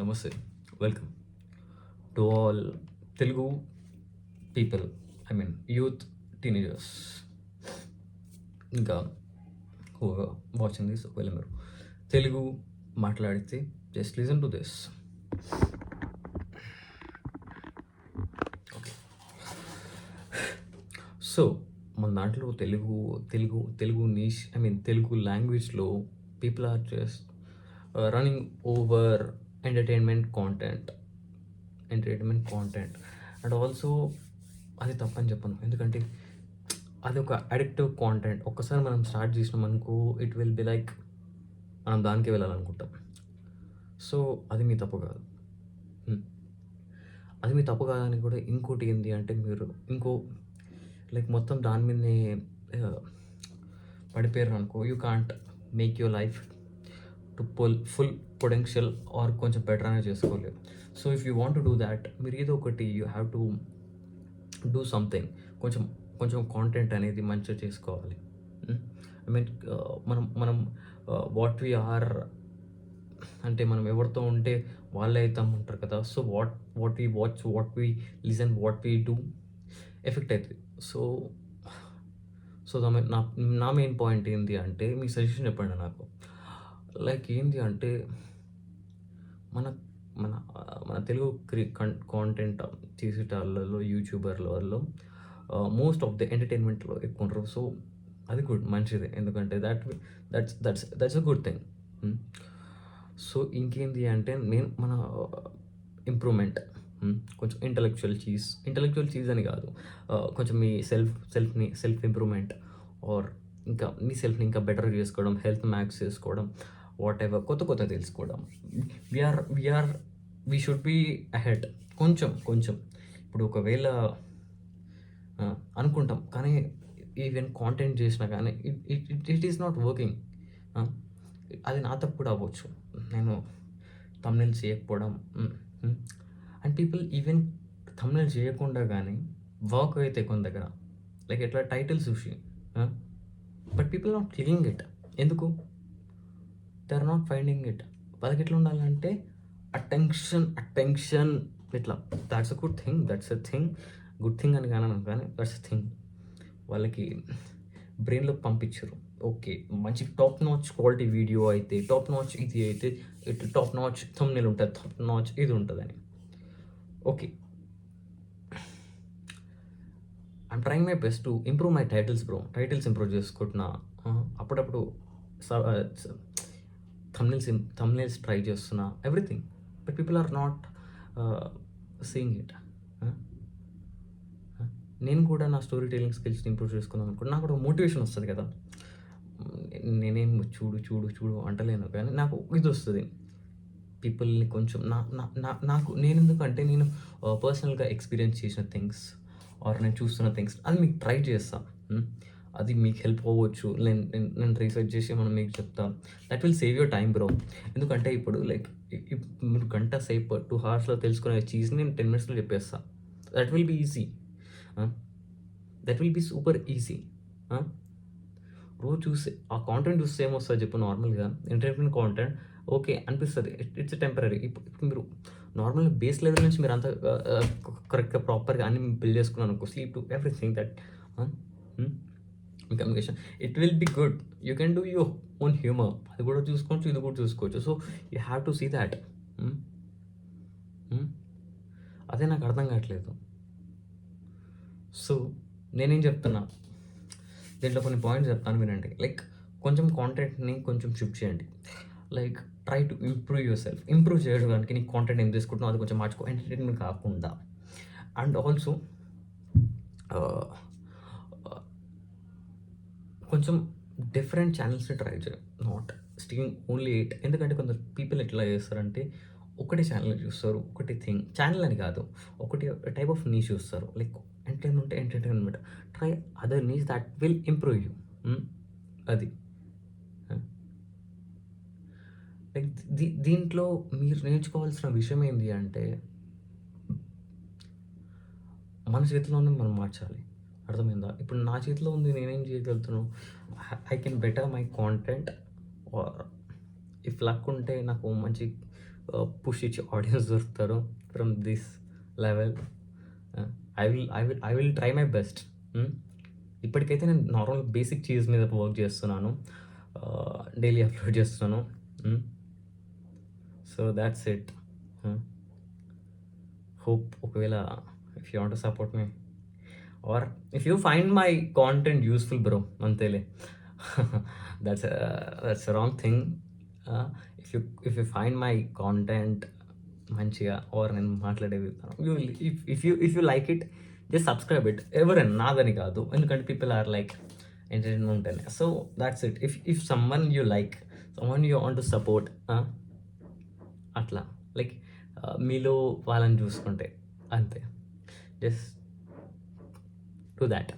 నమస్తే, welcome to all Telugu people, I mean youth, teenagers, ఇంకా watching this. ఒకవేళ మీరు తెలుగు మాట్లాడితే just listen to this. Okay, so మన దాంట్లో తెలుగు నీష్, ఐ మీన్ తెలుగు లాంగ్వేజ్లో people are just running over entertainment content and also అది తప్పని చెప్పను, ఎందుకంటే అది ఒక అడిక్టివ్ కాంటెంట్. ఒక్కసారి మనం స్టార్ట్ చేసినాం అనుకో, ఇట్ విల్ బి లైక్ మనం దానికి వెళ్ళాలనుకుంటాం. సో అది మీ తప్పు కాదు. అది మీ తప్పు కాదని కూడా ఇంకోటి ఏంటి అంటే, మీరు లైక్ మొత్తం దాని మీదనే పడిపోయారు అనుకో, you can't make your life to full potential or కొంచెం బెటర్ అనేది చేసుకోలేవు. So if you want to do that, మీరు ఏదో ఒకటి you have to do something, కొంచెం కాంటెంట్ అనేది మంచిగా చేసుకోవాలి. ఐ మీన్ మనం వాట్ వీ ఆర్ అంటే, మనం ఎవరితో ఉంటే వాళ్ళే అవుతాం ఉంటారు కదా. So what we watch, what we listen, what we do effect అవుతుంది. సో నా మెయిన్ పాయింట్ ఏంటి అంటే, మీ సజెషన్ చెప్పండి నాకు. లైక్ ఏంటి అంటే, మన మన మన తెలుగు కాంటెంట్ చేసేటాళ్ళలో, యూట్యూబర్లలో మోస్ట్ ఆఫ్ ద ఎంటర్టైన్మెంట్లో ఎక్కువ ఉంటారు. సో అది గుడ్, మంచిది, ఎందుకంటే that's a good thing. So ఇంకేంటి అంటే, నేను మన ఇంప్రూవ్మెంట్, కొంచెం ఇంటలెక్చువల్ చీజ్ అని కాదు, కొంచెం మీ సెల్ఫ్ ఇంప్రూవ్మెంట్, ఆర్ ఇంకా మీ సెల్ఫ్ని ఇంకా బెటర్ చేసుకోవడం, హెల్త్ మ్యాక్స్ చేసుకోవడం, వాట్ ఎవర్, కొత్త తెలుసుకోవడం. వీ షుడ్ బీ అహెడ్ కొంచెం. ఇప్పుడు ఒకవేళ అనుకుంటాం, కానీ ఈవెన్ కాంటెంట్ చేసినా కానీ ఇట్ ఈస్ నాట్ వర్కింగ్. అది నా తప్పు కూడా అవ్వచ్చు, నేను థంబ్నెయిల్స్ చేయకపోవడం. అండ్ పీపుల్ ఈవెన్ థంబ్నెయిల్స్ చేయకుండా కానీ వర్క్ అయితే కొన్ని దగ్గర, లైక్ ఎట్లా టైటిల్స్ చూసి, but people not clicking it. ఎందుకు? They are not finding it. వాళ్ళకి ఎట్లా ఉండాలంటే అటెన్షన్ ఇట్లా. That's a good thing, good thing అని కానీ దట్స్ అ థింగ్. వాళ్ళకి బ్రెయిన్లో పంపించారు, ఓకే మంచి టాప్ నాచ్ క్వాలిటీ వీడియో అయితే, టాప్ నాచ్ ఇది అయితే, ఇట్లా టాప్ నాచ్ థంబ్నెయిల్ ఉంటుంది, టాప్ నాచ్ ఇది ఉంటుందని. Okay, I'm trying my best to improve my titles bro. Titles improve చేసుకుంటున్నా, అప్పుడప్పుడు థంబ్నెయిల్స్ ట్రై చేస్తున్నా, everything. But people are not seeing it. నేను కూడా నా స్టోరీ టెల్లింగ్ స్కిల్స్ని ఇంప్రూవ్ చేసుకుందాం అనుకుంటే, నాకు కూడా మోటివేషన్ వస్తుంది కదా. నేనేం చూడు అంటలేను, కానీ నాకు ఇది వస్తుంది, పీపుల్ని కొంచెం నేను ఎందుకంటే, నేను పర్సనల్గా ఎక్స్పీరియన్స్ చేసిన థింగ్స్ ఆర్ నేను చూస్తున్న థింగ్స్ అది మీకు ట్రై చేస్తాను. అది మీకు హెల్ప్ అవ్వచ్చు. నేను రీసెర్చ్ చేసి మీకు చెప్తాను. That will save your time bro. ఎందుకంటే ఇప్పుడు లైక్ మీరు గంట సేపు 2 hours తెలుసుకునే చీజ్ని నేను 10 minutes చెప్పేస్తాను. That will be easy, that will be super easy. రోజు చూస్తే ఆ కాంటెంట్ చూస్తే ఏమొస్తుంది చెప్పు? నార్మల్గా ఎంటర్టైన్మెంట్ కాంటెంట్ ఓకే అనిపిస్తుంది, ఇట్స్ టెంపరీ. ఇప్పుడు మీరు నార్మల్గా బేస్ లెవెల్ నుంచి మీరు అంతా కరెక్ట్గా ప్రాపర్గా అన్ని బిల్డ్ చేసుకున్నాను అనుకో, sleep to everything, that communication, it will be good. You can do your own humour. అది కూడా చూసుకోవచ్చు, ఇది కూడా చూసుకోవచ్చు. So you have to see that. అదే నాకు అర్థం కావట్లేదు. సో నేనేం చెప్తున్నా, దీంట్లో కొన్ని పాయింట్స్ చెప్తాను, వినండి. లైక్ కొంచెం కాంటెంట్ని కొంచెం షిఫ్ట్ చేయండి. Like try to improve your self. Improve చేయడానికి నీ కాంటెంట్ ఏం తీసుకుంటున్నావు అది కొంచెం మార్చుకో, ఎంటర్టైన్మెంట్ కాకుండా. అండ్ ఆల్సో కొంచెం డిఫరెంట్ ఛానల్స్ని ట్రై చేయ, నాట్ స్టికింగ్ ఓన్లీ ఇట్. ఎందుకంటే కొందరు పీపుల్ ఎట్లా చేస్తారంటే, ఒకటి ఛానల్ చూస్తారు, ఒకటి థింగ్, ఛానల్ అని కాదు, ఒకటి టైప్ ఆఫ్ నీష్ చూస్తారు. Like entertainment try other niche that will improve you. అది లైక్ దీంట్లో మీరు నేర్చుకోవాల్సిన విషయం ఏంటి అంటే, మన చేతిలోనే మనం మార్చాలి. అర్థమైందా? ఇప్పుడు నా చేతిలో ఉంది, నేనేం చేయగలుగుతున్నాను? I can better my content, if luck ఉంటే నాకు మంచి పుష్ ఇచ్చే ఆడియన్స్ దొరుకుతారు from this level. I will try my best. ఇప్పటికైతే నేను నార్మల్ బేసిక్ చీజ్ మీద వర్క్ చేస్తున్నాను, డైలీ అప్లోడ్ చేస్తున్నాను. So that's it. హోప్ ఒకవేళ if you want to support me or if you find my content useful bro, అంతేలే. That's wrong thing. If you find my content మంచిగా or నేను మాట్లాడే విధానం, if you like it, just subscribe it. ఎవరైనా, నాదని కాదు, ఎందుకంటే పీపుల్ ఆర్ లైక్ ఎంటర్టైన్మెంట్ అని. So that's it. If someone you like, someone you want to support, అట్లా లైక్ మీలో వాళ్ళని చూసుకుంటే అంతే, జస్ట్ డూ దాట్.